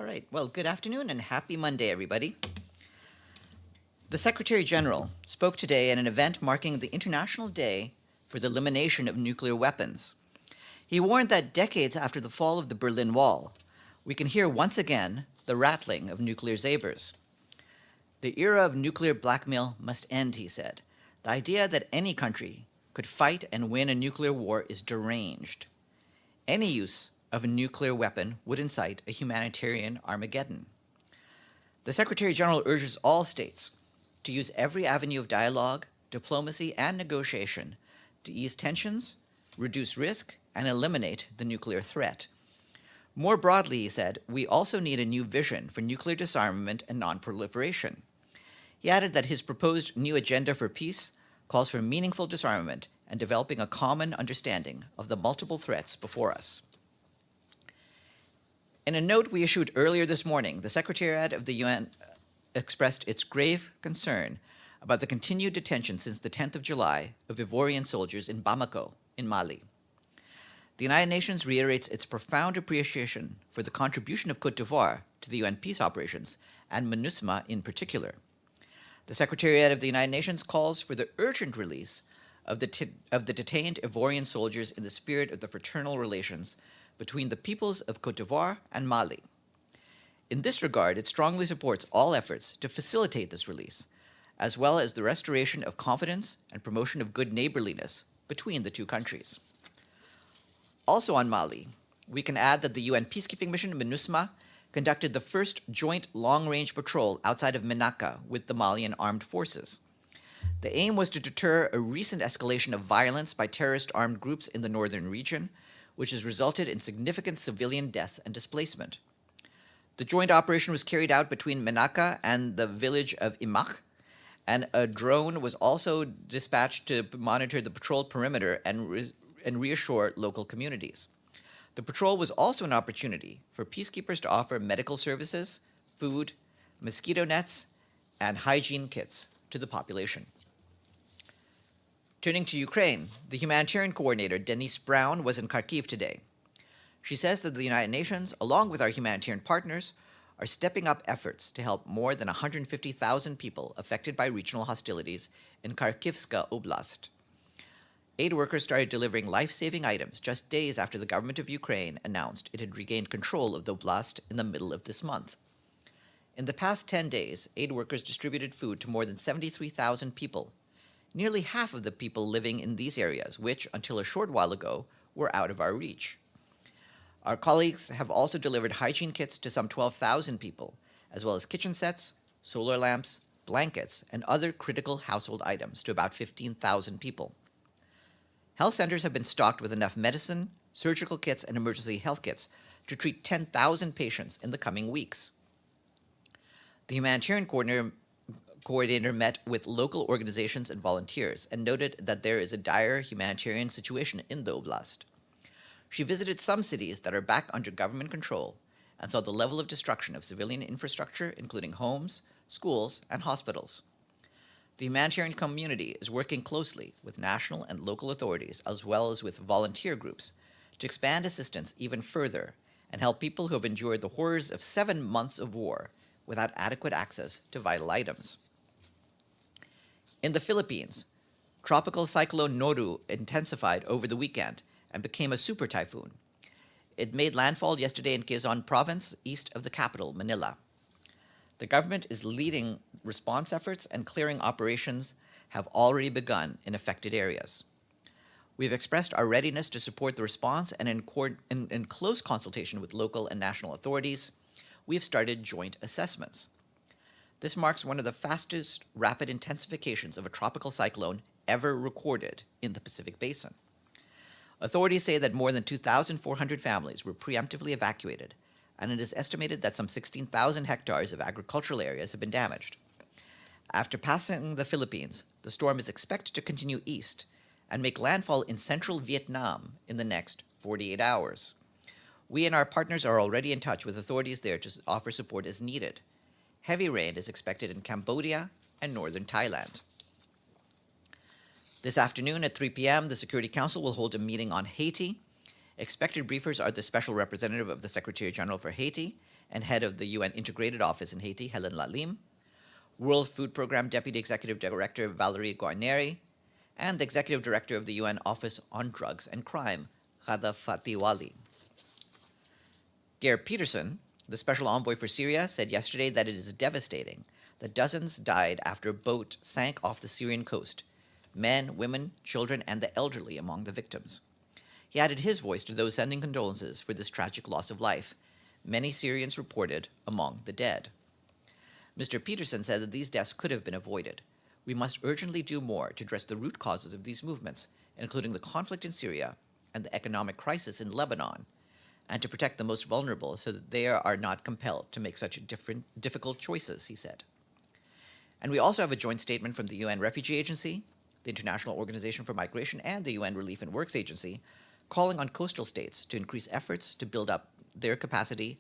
right. Well, good afternoon and happy Monday, everybody. The Secretary General spoke today at an event marking the International Day for the Elimination of Nuclear Weapons. He warned that decades after the fall of the Berlin Wall, we can hear once again the rattling of nuclear sabres. The era of nuclear blackmail must end, he said. The idea that any country could fight and win a nuclear war is deranged. Any use of a nuclear weapon would incite a humanitarian Armageddon. The Secretary General urges all states to use every avenue of dialogue, diplomacy, and negotiation to ease tensions, reduce risk, and eliminate the nuclear threat. More broadly, he said, we also need a new vision for nuclear disarmament and non-proliferation. He added that his proposed new agenda for peace calls for meaningful disarmament and developing a common understanding of the multiple threats before us. In a note we issued earlier this morning, the Secretariat of the UN expressed its grave concern about the continued detention since the 10th of July of Ivorian soldiers in Bamako, in Mali. The United Nations reiterates its profound appreciation for the contribution of Côte d'Ivoire to the UN peace operations, and MINUSMA in particular. The Secretariat of the United Nations calls for the urgent release of the detained Ivorian soldiers in the spirit of the fraternal relations between the peoples of Côte d'Ivoire and Mali. In this regard, it strongly supports all efforts to facilitate this release, as well as the restoration of confidence and promotion of good neighborliness between the two countries. Also on Mali, we can add that the UN peacekeeping mission MINUSMA conducted the first joint long-range patrol outside of Menaka with the Malian armed forces. The aim was to deter a recent escalation of violence by terrorist armed groups in the northern region, which has resulted in significant civilian deaths and displacement. The joint operation was carried out between Menaka and the village of Imach, and a drone was also dispatched to monitor the patrol perimeter and reassure local communities. The patrol was also an opportunity for peacekeepers to offer medical services, food, mosquito nets, and hygiene kits to the population. Turning to Ukraine, the Humanitarian Coordinator, Denise Brown, was in Kharkiv today. She says that the United Nations, along with our humanitarian partners, are stepping up efforts to help more than 150,000 people affected by regional hostilities in Kharkivska oblast. Aid workers started delivering life-saving items just days after the government of Ukraine announced it had regained control of the oblast in the middle of this month. In the past 10 days, aid workers distributed food to more than 73,000 people, nearly half of the people living in these areas, which, until a short while ago, were out of our reach. Our colleagues have also delivered hygiene kits to some 12,000 people, as well as kitchen sets, solar lamps, blankets, and other critical household items to about 15,000 people. Health centers have been stocked with enough medicine, surgical kits, and emergency health kits to treat 10,000 patients in the coming weeks. The Humanitarian Coordinator met with local organizations and volunteers and noted that there is a dire humanitarian situation in the oblast. She visited some cities that are back under government control and saw the level of destruction of civilian infrastructure, including homes, schools, and hospitals. The humanitarian community is working closely with national and local authorities, as well as with volunteer groups, to expand assistance even further and help people who have endured the horrors of 7 months of war without adequate access to vital items. In the Philippines, tropical cyclone Noru intensified over the weekend and became a super typhoon. It made landfall yesterday in Quezon Province, east of the capital, Manila. The government is leading response efforts, and clearing operations have already begun in affected areas. We have expressed our readiness to support the response, and in close consultation with local and national authorities, we have started joint assessments. This marks one of the fastest rapid intensifications of a tropical cyclone ever recorded in the Pacific Basin. Authorities say that more than 2,400 families were preemptively evacuated, and it is estimated that some 16,000 hectares of agricultural areas have been damaged. After passing the Philippines, the storm is expected to continue east and make landfall in central Vietnam in the next 48 hours. We and our partners are already in touch with authorities there to offer support as needed. Heavy rain is expected in Cambodia and northern Thailand. This afternoon at 3 p.m., the Security Council will hold a meeting on Haiti. Expected briefers are the Special Representative of the Secretary General for Haiti and head of the UN Integrated Office in Haiti, Helen Lalim, World Food Program Deputy Executive Director Valerie Guarneri, and the Executive Director of the UN Office on Drugs and Crime, Ghada Fatiwali. Geir Peterson, the Special Envoy for Syria, said yesterday that it is devastating that dozens died after a boat sank off the Syrian coast, men, women, children, and the elderly among the victims. He added his voice to those sending condolences for this tragic loss of life, many Syrians reported among the dead. Mr. Peterson said that these deaths could have been avoided. We must urgently do more to address the root causes of these movements, including the conflict in Syria and the economic crisis in Lebanon, and to protect the most vulnerable so that they are not compelled to make such difficult choices, he said. And we also have a joint statement from the UN Refugee Agency, the International Organization for Migration, and the UN Relief and Works Agency, calling on coastal states to increase efforts to build up their capacity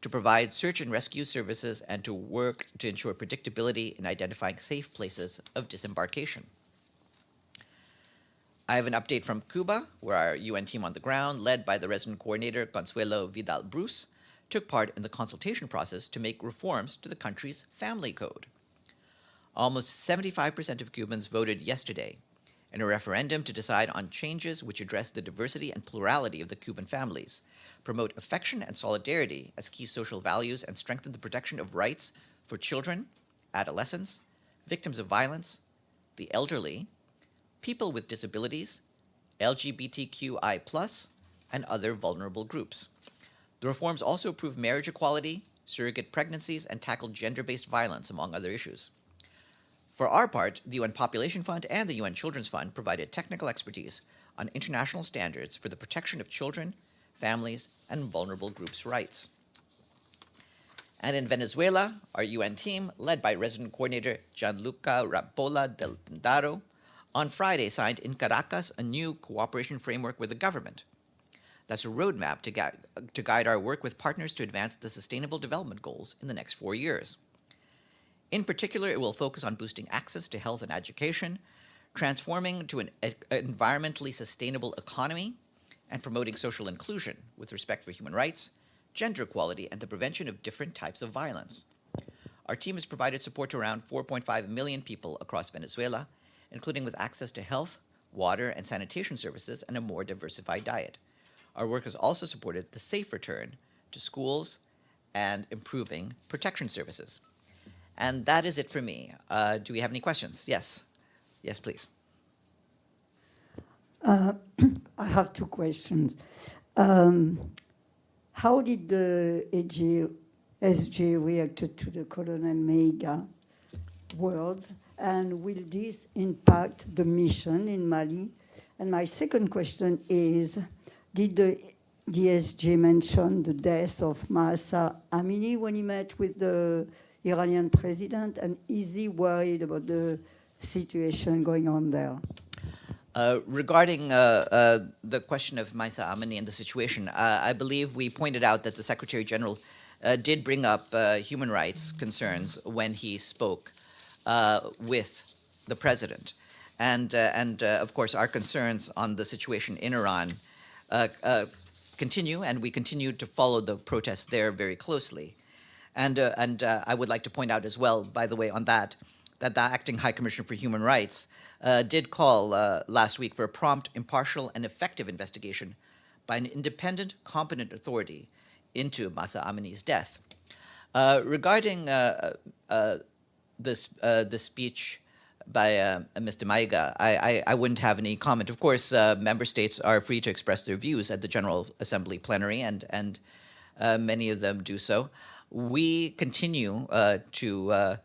to provide search and rescue services and to work to ensure predictability in identifying safe places of disembarkation. I have an update from Cuba, where our UN team on the ground, led by the resident coordinator Consuelo Vidal Bruce, took part in the consultation process to make reforms to the country's family code. Almost 75% of Cubans voted yesterday in a referendum to decide on changes which address the diversity and plurality of the Cuban families, promote affection and solidarity as key social values, and strengthen the protection of rights for children, adolescents, victims of violence, the elderly, people with disabilities, LGBTQI+, and other vulnerable groups. The reforms also approve marriage equality, surrogate pregnancies, and tackle gender-based violence, among other issues. For our part, the UN Population Fund and the UN Children's Fund provided technical expertise on international standards for the protection of children, families, and vulnerable groups' rights. And in Venezuela, our UN team, led by resident coordinator Gianluca Rampolla del Tendaro, on Friday signed in Caracas a new cooperation framework with the government. That's a roadmap to guide our work with partners to advance the Sustainable Development Goals in the next 4 years. In particular, it will focus on boosting access to health and education, transforming to an environmentally sustainable economy, and promoting social inclusion with respect for human rights, gender equality, and the prevention of different types of violence. Our team has provided support to around 4.5 million people across Venezuela, including with access to health, water, and sanitation services, and a more diversified diet. Our work has also supported the safe return to schools and improving protection services. And that is it for me. Do we have any questions? Yes. Yes, please. I have two questions. How did the SG react to the Colonel Meiga words, and will this impact the mission in Mali? And my second question is, did the DSG mention the death of Mahsa Amini when he met with the Iranian president, and is he worried about the situation going on there? Regarding the question of Mahsa Amini and the situation, I believe we pointed out that the Secretary General did bring up human rights concerns when he spoke with the president. And of course, our concerns on the situation in Iran continue, and we continue to follow the protests there very closely. And I would like to point out as well, by the way, on that the Acting High Commissioner for Human Rights did call last week for a prompt, impartial, and effective investigation by an independent, competent authority into Mahsa Amini's death. Regarding the speech by Mr. Maiga, I wouldn't have any comment. Of course, member states are free to express their views at the General Assembly plenary, and many of them do so. We continue to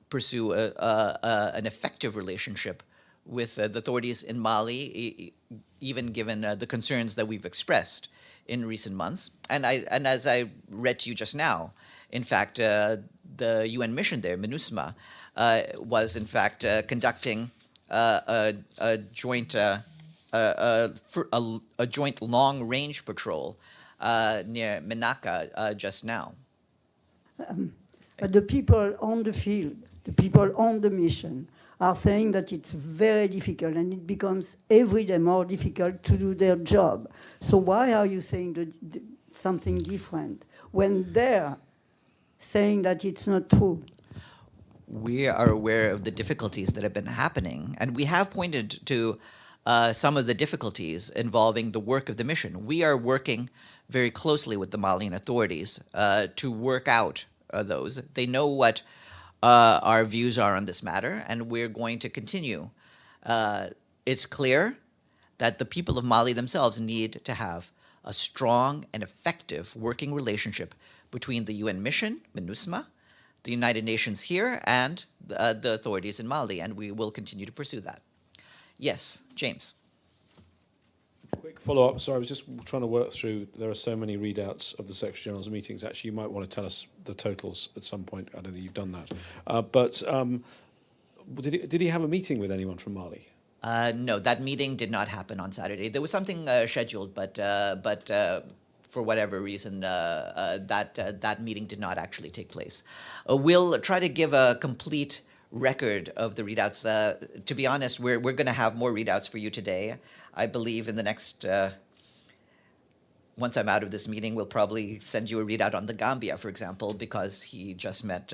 pursue an effective relationship with the authorities in Mali, even given the concerns that we've expressed in recent months. And as I read to you just now, in fact, the UN mission there, MINUSMA, was in fact conducting a joint long-range patrol near Menaka just now. But the people on the field, the people on the mission, are saying that it's very difficult, and it becomes every day more difficult to do their job. So why are you saying that something different when they're saying that it's not true? We are aware of the difficulties that have been happening, and we have pointed to some of the difficulties involving the work of the mission. We are working very closely with the Malian authorities to work out those. They know what our views are on this matter, and we're going to continue. It's clear that the people of Mali themselves need to have a strong and effective working relationship between the UN mission, MINUSMA, the United Nations here, and the authorities in Mali, and we will continue to pursue that. Yes, James. Quick follow-up. Sorry, I was just trying to work through. There are so many readouts of the Secretary General's meetings. Actually, you might want to tell us the totals at some point. I don't think you've done that. But did he have a meeting with anyone from Mali? No, that meeting did not happen on Saturday. There was something scheduled, but for whatever reason, that meeting did not actually take place. We'll try to give a complete record of the readouts. To be honest, we're going to have more readouts for you today. I believe in the next, once I'm out of this meeting, we'll probably send you a readout on the Gambia, for example, because he just met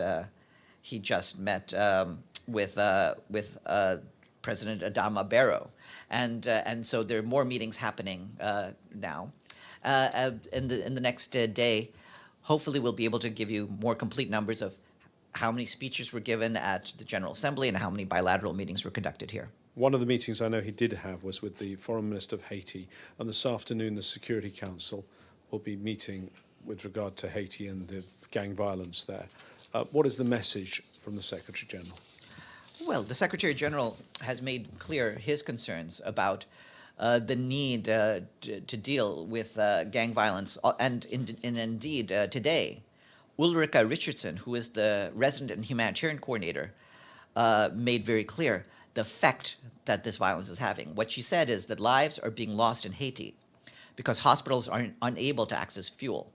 with President Adama Barrow, and so there are more meetings happening now. In the next day, hopefully we'll be able to give you more complete numbers of how many speeches were given at the General Assembly and how many bilateral meetings were conducted here. One of the meetings I know he did have was with the Foreign Minister of Haiti, and this afternoon the Security Council will be meeting with regard to Haiti and the gang violence there. What is the message from the Secretary General? Well, the Secretary General has made clear his concerns about the need to deal with gang violence, and indeed today, Ulrika Richardson, who is the resident and humanitarian coordinator, made very clear the effect that this violence is having. What she said is that lives are being lost in Haiti because hospitals are unable to access fuel.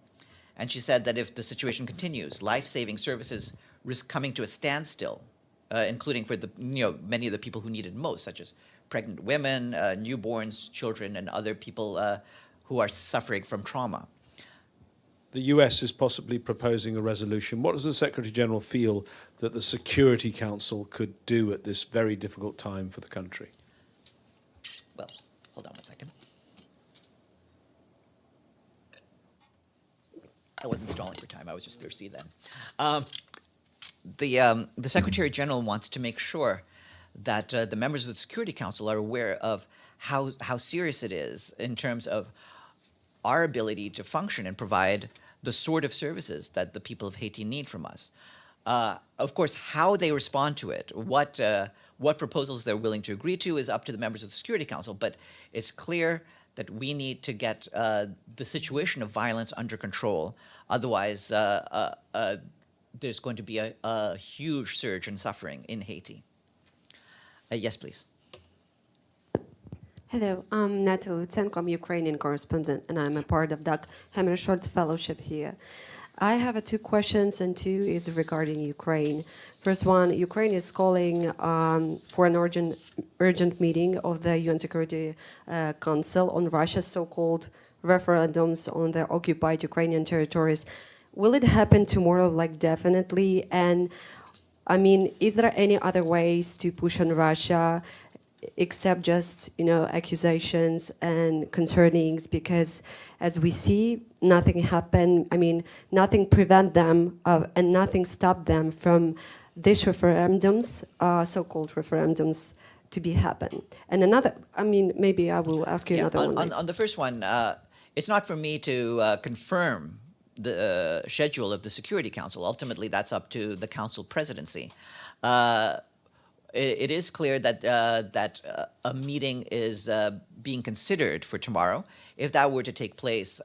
And she said that if the situation continues, life-saving services risk coming to a standstill, including for the many of the people who need it most, such as pregnant women, newborns, children, and other people who are suffering from trauma. The US is possibly proposing a resolution. What does the Secretary General feel that the Security Council could do at this very difficult time for the country? Well, hold on one second. I wasn't stalling for time. I was just thirsty then. The Secretary General wants to make sure that the members of the Security Council are aware of how serious it is in terms of our ability to function and provide the sort of services that the people of Haiti need from us. Of course, how they respond to it, what proposals they're willing to agree to is up to the members of the Security Council, but it's clear that we need to get the situation of violence under control. Otherwise, there's going to be a huge surge in suffering in Haiti. Yes, please. Hello, I'm Natalie Lutsenko. I'm Ukrainian correspondent, and I'm a part of Doug Hammarskjöld Fellowship here. I have two questions, and two is regarding Ukraine. First one, Ukraine is calling for an urgent meeting of the UN Security Council on Russia's so-called referendums on the occupied Ukrainian territories. Will it happen tomorrow, like definitely? And I mean, is there any other ways to push on Russia except just, accusations and concernings? Because as we see, nothing happened. I mean, nothing prevent them and nothing stopped them from these referendums, so-called referendums, to be happen. And another, maybe I will ask you another one later. On the first one, it's not for me to confirm the schedule of the Security Council. Ultimately, that's up to the Council presidency. It is clear that a meeting is being considered for tomorrow. If that were to take place,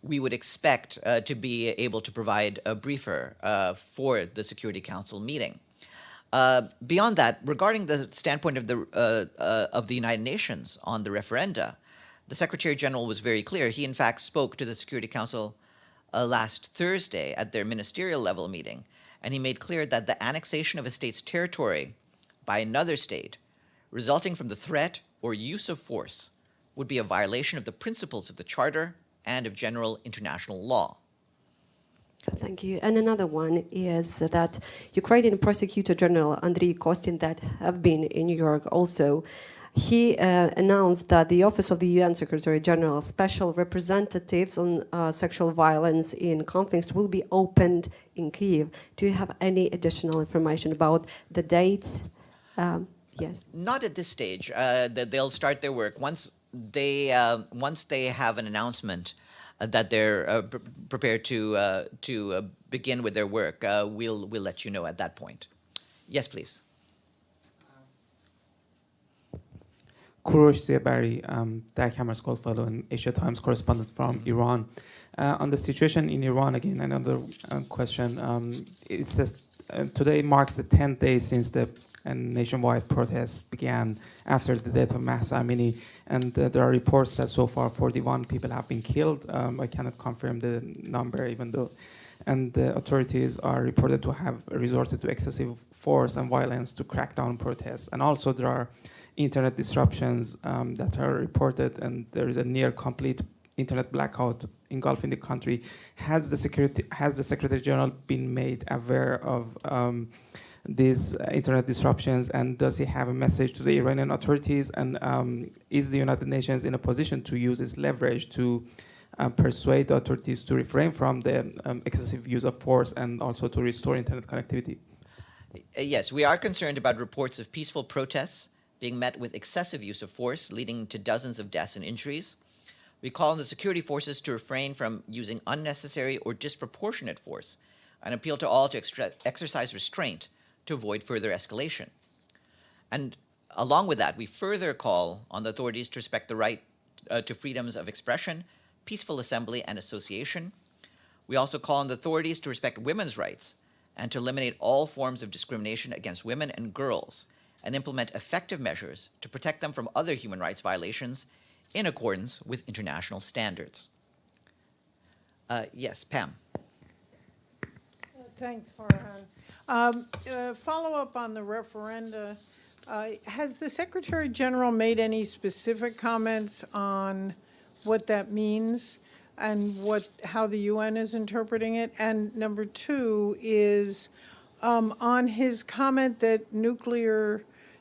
we would expect to be able to provide a briefer for the Security Council meeting. Beyond that, regarding the standpoint of the United Nations on the referenda, the Secretary General was very clear. He, in fact, spoke to the Security Council last Thursday at their ministerial level meeting, and he made clear that the annexation of a state's territory by another state, resulting from the threat or use of force, would be a violation of the principles of the Charter and of general international law. Thank you. And another one is that Ukrainian Prosecutor General Andriy Kostin, that have been in New York also, he announced that the Office of the UN Secretary General Special Representatives on Sexual Violence in Conflicts will be opened in Kyiv. Do you have any additional information about the dates? Yes. Not at this stage. They'll start their work once they have an announcement that they're prepared to begin with their work. We'll let you know at that point. Yes, please. Kurosh Ziabari, Dag Hammarskjöld Fellow and Asia Times correspondent from Iran. On the situation in Iran, again, another question. It says today marks the 10th day since the nationwide protests began after the death of Mahsa Amini, and there are reports that so far 41 people have been killed. I cannot confirm the number, even though, and the authorities are reported to have resorted to excessive force and violence to crack down on protests. And also there are internet disruptions that are reported, and there is a near complete internet blackout engulfing the country. Has the Secretary General been made aware of these internet disruptions, and does he have a message to the Iranian authorities? And is the United Nations in a position to use its leverage to persuade the authorities to refrain from the excessive use of force and also to restore internet connectivity? Yes, we are concerned about reports of peaceful protests being met with excessive use of force, leading to dozens of deaths and injuries. We call on the security forces to refrain from using unnecessary or disproportionate force and appeal to all to exercise restraint to avoid further escalation. And along with that, we further call on the authorities to respect the right to freedoms of expression, peaceful assembly, and association. We also call on the authorities to respect women's rights and to eliminate all forms of discrimination against women and girls, and implement effective measures to protect them from other human rights violations in accordance with international standards. Yes, Pam. Thanks, Farhan. Follow up on the referenda. Has the Secretary General made any specific comments on what that means and how the UN is interpreting it? And number two is on his comment that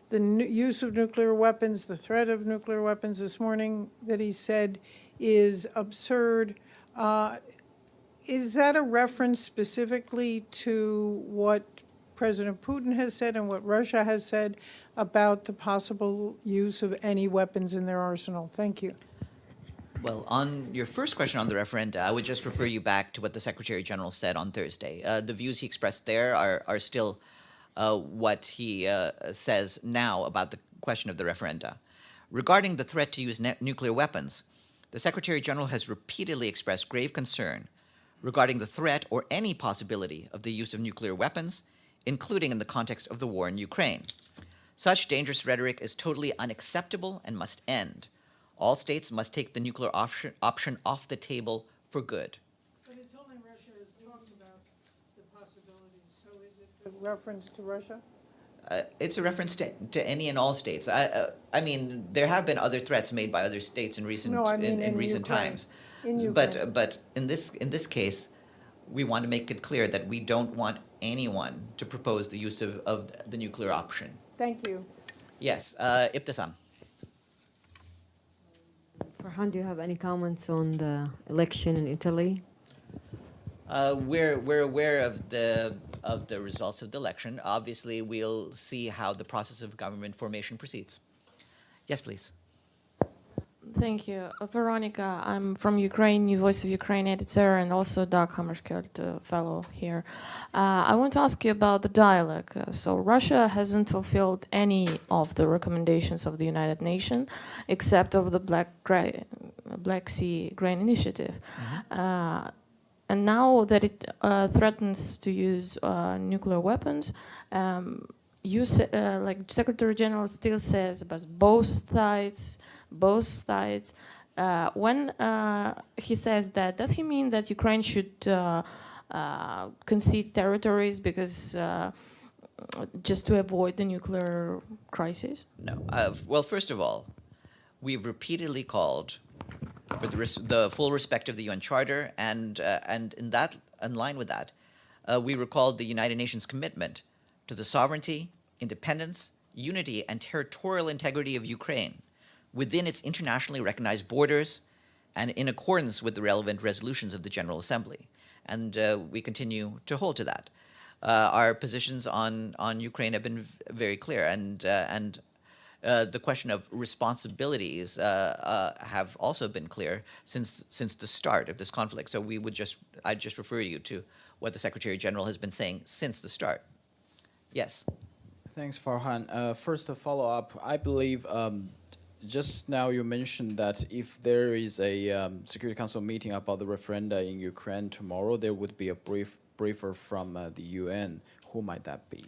the use of nuclear weapons, the threat of nuclear weapons this morning that he said is absurd. Is that a reference specifically to what President Putin has said and what Russia has said about the possible use of any weapons in their arsenal? Thank you. Well, on your first question on the referenda, I would just refer you back to what the Secretary General said on Thursday. The views he expressed there are still what he says now about the question of the referenda. Regarding the threat to use nuclear weapons, the Secretary General has repeatedly expressed grave concern regarding the threat or any possibility of the use of nuclear weapons, including in the context of the war in Ukraine. Such dangerous rhetoric is totally unacceptable and must end. All states must take the nuclear option off the table for good. But it's only Russia has talked about the possibility, so is it a reference to Russia? It's a reference to any and all states. I mean, there have been other threats made by other states in recent in recent times. But in this case, we want to make it clear that we don't want anyone to propose the use of the nuclear option. Thank you. Yes, Ibtisam. Farhan, do you have any comments on the election in Italy? We're aware of the results of the election. Obviously, we'll see how the process of government formation proceeds. Yes, please. Thank you. Veronica, I'm from Ukraine, New Voice of Ukraine editor, and also Dag Hammarskjöld fellow here. I want to ask you about the dialogue. So Russia hasn't fulfilled any of the recommendations of the United Nations, except of the Black Sea Grain Initiative. Mm-hmm. And now that it threatens to use nuclear weapons, like Secretary General still says about both sides. When he says that, does he mean that Ukraine should concede territories because just to avoid the nuclear crisis? No. Well, first of all, we've repeatedly called for the full respect of the UN Charter, and in line with that, we recalled the United Nations commitment to the sovereignty, independence, unity, and territorial integrity of Ukraine within its internationally recognized borders and in accordance with the relevant resolutions of the General Assembly. And we continue to hold to that. Our positions on Ukraine have been very clear, and the question of responsibilities have also been clear since the start of this conflict. So I'd just refer you to what the Secretary General has been saying since the start. Yes. Thanks, Farhan. First, a follow-up. I believe just now you mentioned that if there is a Security Council meeting about the referenda in Ukraine tomorrow, there would be a briefer from the UN. Who might that be?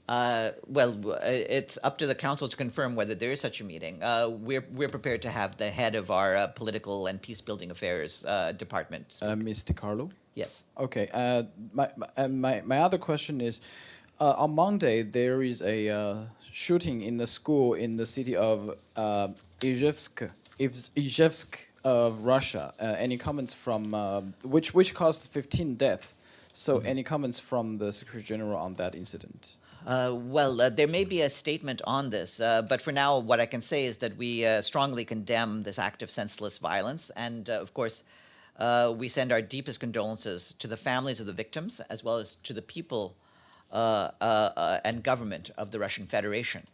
It's up to the Council to confirm whether there is such a meeting. We're prepared to have the head of our political and peace-building affairs department speak. Ms. DiCarlo? Yes. Okay. My other question is, on Monday, there is a shooting in the school in the city of Ijevsk of Russia. Any comments from which caused 15 deaths? So any comments from the Secretary General on that incident? There may be a statement on this, but for now, what I can say is that we strongly condemn this act of senseless violence, and of course, we send our deepest condolences to the families of the victims, as well as to the people and government of the Russian Federation.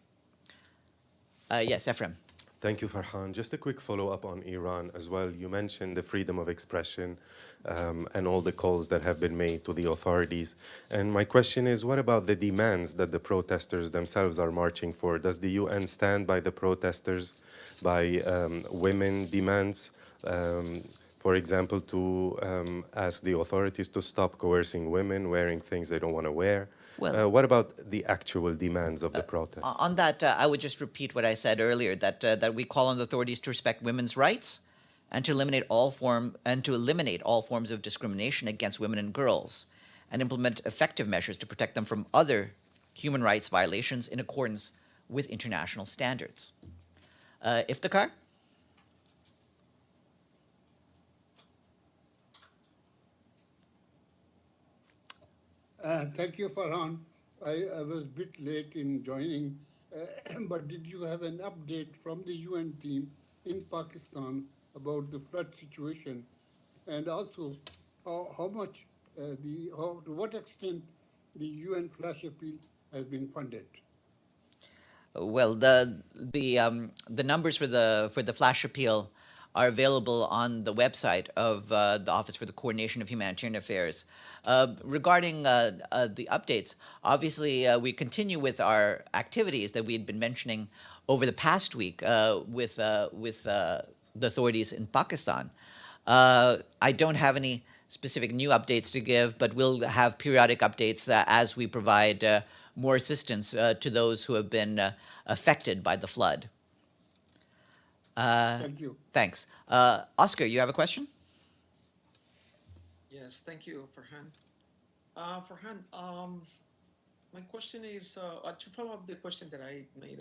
Yes, Ephraim. Thank you, Farhan. Just a quick follow-up on Iran as well. You mentioned the freedom of expression and all the calls that have been made to the authorities. And my question is, what about the demands that the protesters themselves are marching for? Does the UN stand by the protesters, by women demands? For example, to ask the authorities to stop coercing women wearing things they don't want to wear. What about the actual demands of the protests? On that, I would just repeat what I said earlier, that we call on the authorities to respect women's rights and to eliminate all forms of discrimination against women and girls, and implement effective measures to protect them from other human rights violations in accordance with international standards. Iftikhar? Thank you, Farhan. I was a bit late in joining, but did you have an update from the UN team in Pakistan about the flood situation, and also to what extent the UN flash appeal has been funded? Well, the numbers for the flash appeal are available on the website of the Office for the Coordination of Humanitarian Affairs. Regarding the updates, obviously we continue with our activities that we had been mentioning over the past week with the authorities in Pakistan. I don't have any specific new updates to give, but we'll have periodic updates as we provide more assistance to those who have been affected by the flood. Thank you. Thanks. Oscar, you have a question? Yes, thank you, Farhan. Farhan, my question is to follow up the question that I made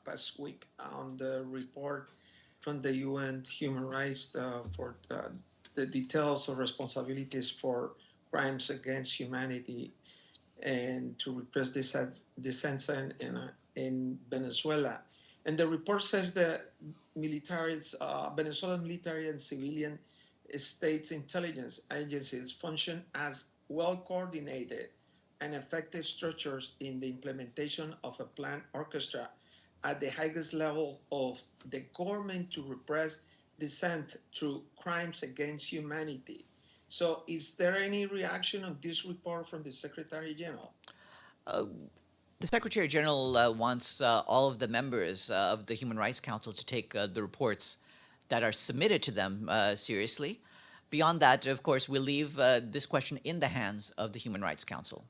past week on the report from the UN Human Rights for the details of responsibilities for crimes against humanity and to repress dissent in Venezuela. And the report says that Venezuelan military and civilian states intelligence agencies function as well-coordinated and effective structures in the implementation of a planned orchestra at the highest level of the government to repress dissent through crimes against humanity. So is there any reaction on this report from the Secretary General? The Secretary General wants all of the members of the Human Rights Council to take the reports that are submitted to them seriously. Beyond that, of course, we'll leave this question in the hands of the Human Rights Council.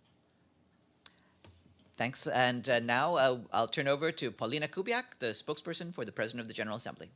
Thanks. And now I'll turn over to Paulina Kubiak, the spokesperson for the President of the General Assembly.